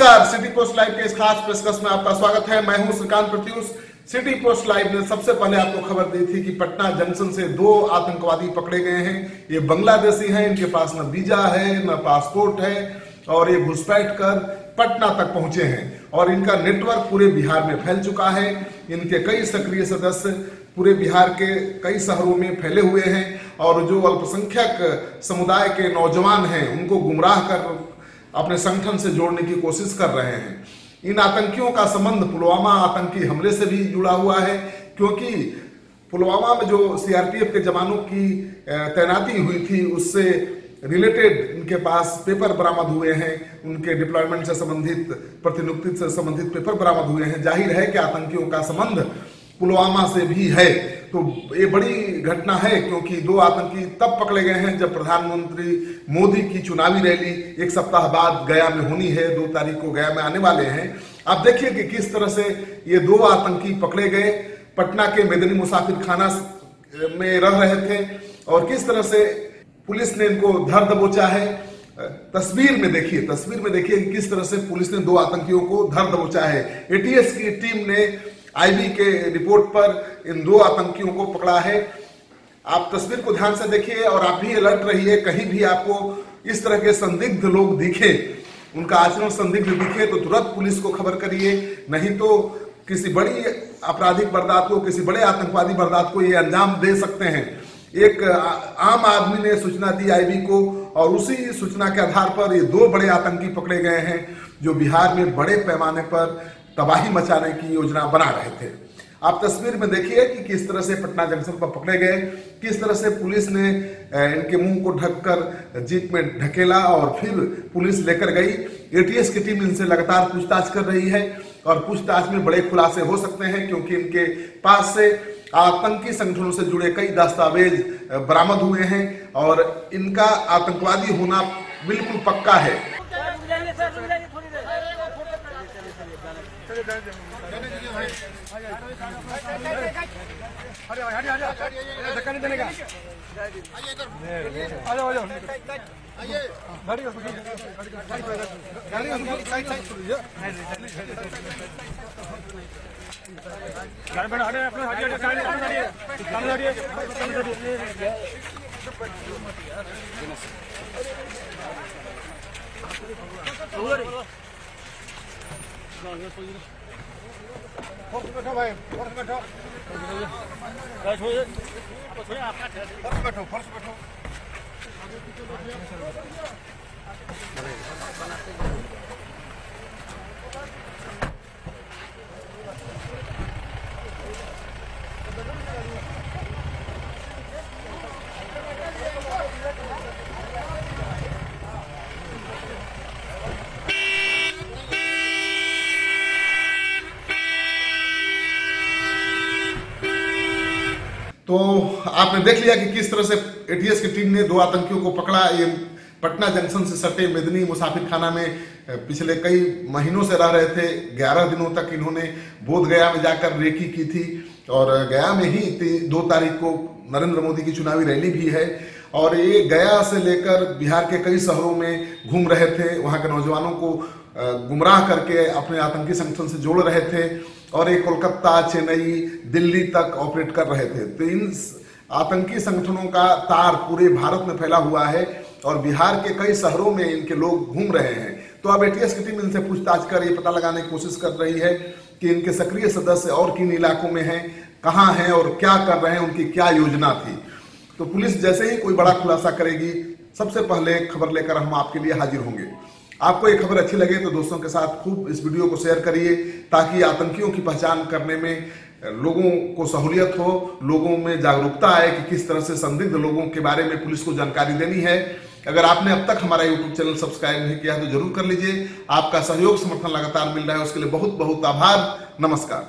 नमस्कार, city Post live के इस खास पेशकश में आपका स्वागत है। मैं हूं Shrikant Pratyush. City Post Live ने सबसे पहले आपको खबर दी थी कि पटना जंक्शन से 2 आतंकवादी पकड़े गए हैं। ये बांग्लादेशी हैं, इनके पास न वीजा है न पासपोर्ट है और ये घुसपैठ कर पटना तक पहुंचे हैं और इनका नेटवर्क पूरे बिहार में फैल चुका है। इनके कई सक्रिय सदस्य पूरे बिहार के कई शहरों में फैले हुए हैं और जो अल्पसंख्यक समुदाय के नौजवान हैं उनको गुमराह कर अपने संगठन से जोड़ने की कोशिश कर रहे हैं। इन आतंकियों का संबंध पुलवामा आतंकी हमले से भी जुड़ा हुआ है, क्योंकि पुलवामा में जो सीआरपीएफ के जवानों की तैनाती हुई थी उससे रिलेटेड इनके पास पेपर बरामद हुए हैं। उनके डिप्लॉयमेंट से संबंधित, प्रतिनियुक्ति से संबंधित पेपर बरामद हुए हैं। जाहिर है कि आतंकियों का संबंध पुलवामा से भी है। तो ये बड़ी घटना है, क्योंकि 2 आतंकी तब पकड़े गए हैं जब प्रधानमंत्री मोदी की चुनावी रैली 1 सप्ताह बाद गया में होनी है। 2 तारीख को गया में आने वाले हैं। आप देखिए कि किस तरह से ये 2 आतंकी पकड़े गए। पटना के मेदनी मुसाफिर खाना में रह रहे थे और किस तरह से पुलिस ने इनको धर दबोचा है। तस्वीर में देखिए कि किस तरह से पुलिस ने 2 आतंकियों को धर दबोचा है। एटीएस की टीम ने आईबी के रिपोर्ट पर इन 2 आतंकियों को पकड़ा है। आप तस्वीर को ध्यान से देखिए और आप भी अलर्ट रहिए। कहीं भी आपको इस तरह के संदिग्ध लोग दिखे, उनका आचरण संदिग्ध दिखे तो तुरंत पुलिस को खबर करिए, नहीं तो किसी बड़ी आपराधिक वारदात को, किसी बड़े आतंकवादी वारदात को ये अंजाम दे सकते हैं। एक आम आदमी ने सूचना दी आईबी को और उसी सूचना के आधार पर ये 2 बड़े आतंकी पकड़े गए हैं जो बिहार में बड़े पैमाने पर तबाही मचाने की योजना बना रहे थे। आप तस्वीर में देखिए कि किस तरह से पटना जंक्शन पर पकड़े गए, किस तरह से पुलिस ने इनके मुंह को ढककर जीप में ढकेला और फिर पुलिस लेकर गई। एटीएस की टीम इनसे लगातार पूछताछ कर रही है और पूछताछ में बड़े खुलासे हो सकते हैं, क्योंकि इनके पास से आतंकी संगठनों से जुड़े कई दस्तावेज बरामद हुए हैं और इनका आतंकवादी होना बिल्कुल पक्का है। तो आपने देख लिया कि किस तरह से एटीएस की टीम ने 2 आतंकियों को पकड़ा। ये पटना जंक्शन से सटे मेदनी मुसाफिर खाना में पिछले कई महीनों से रह रहे थे। 11 दिनों तक इन्होंने बोध गया में जाकर रेकी की थी और गया में ही 2 तारीख को नरेंद्र मोदी की चुनावी रैली भी है और ये गया से लेकर बिहार के कई शहरों में घूम रहे थे। वहां के नौजवानों को गुमराह करके अपने आतंकी संगठन से जोड़ रहे थे और ये कोलकाता, चेन्नई, दिल्ली तक ऑपरेट कर रहे थे। तो इन आतंकी संगठनों का तार पूरे भारत में फैला हुआ है और बिहार के कई शहरों में इनके लोग घूम रहे हैं। तो अब एटीएस की टीम इनसे पूछताछ कर ये पता लगाने की कोशिश कर रही है कि इनके सक्रिय सदस्य और किन इलाकों में हैं, कहाँ हैं और क्या कर रहे हैं, उनकी क्या योजना थी। तो पुलिस जैसे ही कोई बड़ा खुलासा करेगी, सबसे पहले खबर लेकर हम आपके लिए हाजिर होंगे। आपको ये खबर अच्छी लगे तो दोस्तों के साथ खूब इस वीडियो को शेयर करिए, ताकि आतंकियों की पहचान करने में लोगों को सहूलियत हो, लोगों में जागरूकता आए कि किस तरह से संदिग्ध लोगों के बारे में पुलिस को जानकारी देनी है। अगर आपने अब तक हमारा यूट्यूब चैनल सब्सक्राइब नहीं किया तो जरूर कर लीजिए। आपका सहयोग समर्थन लगातार मिल रहा है, उसके लिए बहुत बहुत आभार। नमस्कार।